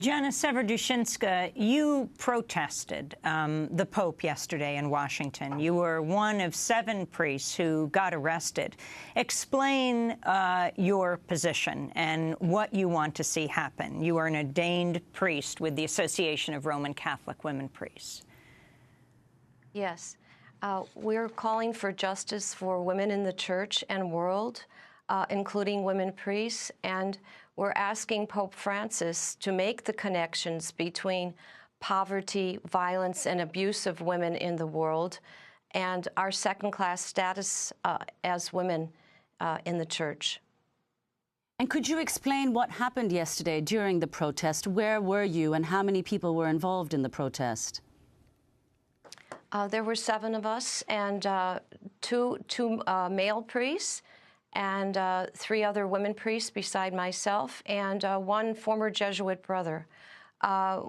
Janice Sevre-Duszynska, you protested the Pope yesterday in Washington. You were one of 7 priests who got arrested. Explain your position and what you want to see happen. You are an ordained priest with the Association of Roman Catholic Women Priests. Yes. We're calling for justice for women in the church and world, including women priests, and we're asking Pope Francis to make the connections between poverty, violence, and abuse of women in the world and our second-class status as women in the church. And could you explain what happened yesterday during the protest? Where were you and how many people were involved in the protest? There were 7 of us, and two male priests, and 3 other women priests beside myself, and 1 former Jesuit brother.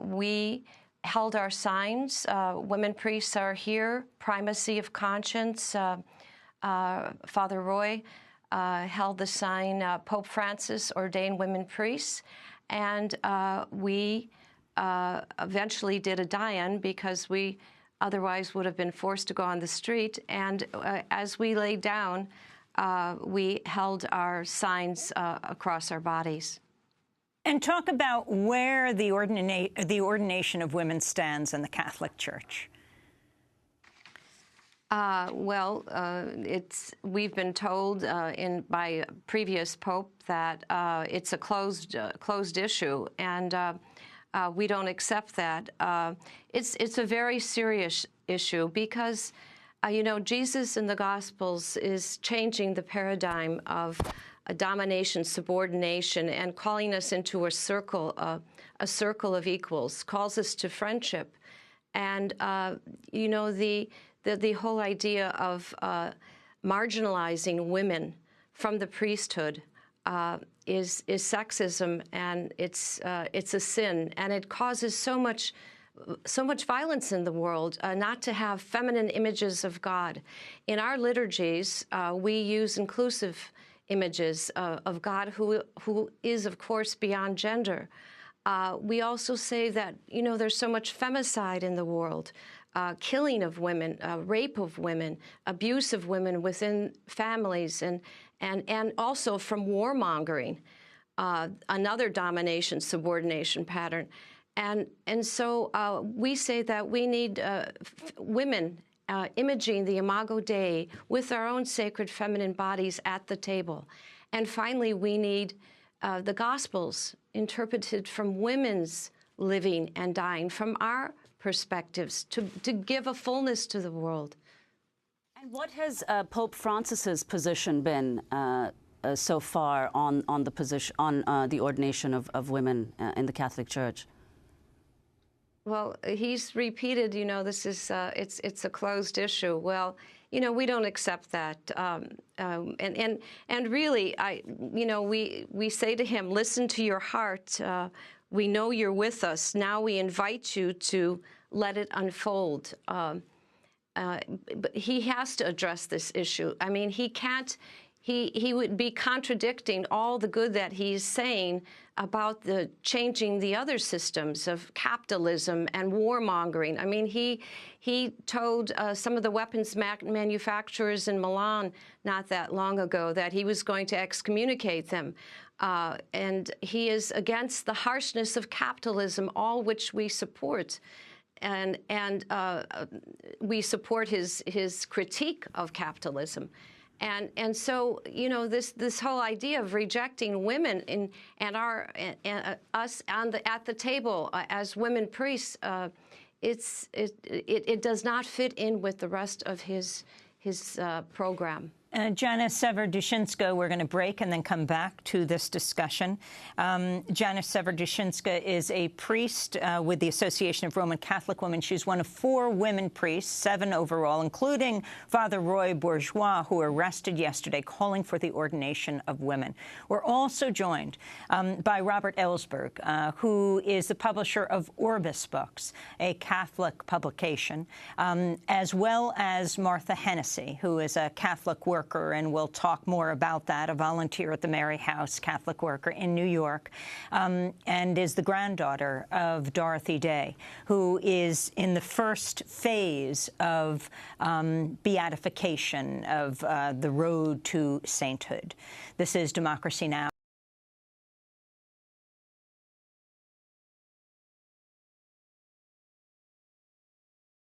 We held our signs. Women priests are here. Primacy of conscience. Father Roy held the sign, Pope Francis, ordained women priests. And we eventually did a die-in because we otherwise would have been forced to go on the street. And as we laid down, we held our signs across our bodies. And talk about where the ordination of women stands in the Catholic Church. We've been told by a previous pope that it's a closed issue, and we don't accept that. It's a very serious issue because you know, Jesus in the Gospels is changing the paradigm of domination, subordination, and calling us into a circle of equals, calls us to friendship. And, you know, the whole idea of marginalizing women from the priesthood is sexism, and it's a sin, and it causes so much violence in the world, not to have feminine images of God. In our liturgies, we use inclusive images of God who is, of course, beyond gender. We also say that, you know, there's so much femicide in the world, killing of women, rape of women, abuse of women within families, and also from warmongering, another domination, subordination pattern. And so we say that we need women imaging the Imago Dei with our own sacred feminine bodies at the table. And finally, we need the Gospels interpreted from women's living and dying, from our perspectives, to give a fullness to the world. And what has Pope Francis's position been so far on the ordination of women in the Catholic Church? Well, he's repeated, you know, this is it's a closed issue. Well, you know, we don't accept that, and really, you know, we say to him, listen to your heart. We know you're with us. Now we invite you to let it unfold. But he has to address this issue. I mean, he can't. He would be contradicting all the good that he's saying about the changing the other systems of capitalism and warmongering. I mean, he told some of the weapons manufacturers in Milan not that long ago that he was going to excommunicate them. And he is against the harshness of capitalism, all which we support. And we support his critique of capitalism. And so, you know, this whole idea of rejecting women and us at the table as women priests, it does not fit in with the rest of his program. Janice Sevre-Duszynska, we're going to break and then come back to this discussion. Janice Sevre-Duszynska is a priest with the Association of Roman Catholic Women. She's one of 4 women priests, 7 overall, including Father Roy Bourgeois, who were arrested yesterday, calling for the ordination of women. We're also joined by Robert Ellsberg, who is the publisher of Orbis Books, a Catholic publication, as well as Martha Hennessy, who is a Catholic worker worker, and we'll talk more about that, a volunteer at the Mary House, Catholic worker in New York, and is the granddaughter of Dorothy Day, who is in the first phase of beatification, of the road to sainthood. This is Democracy Now!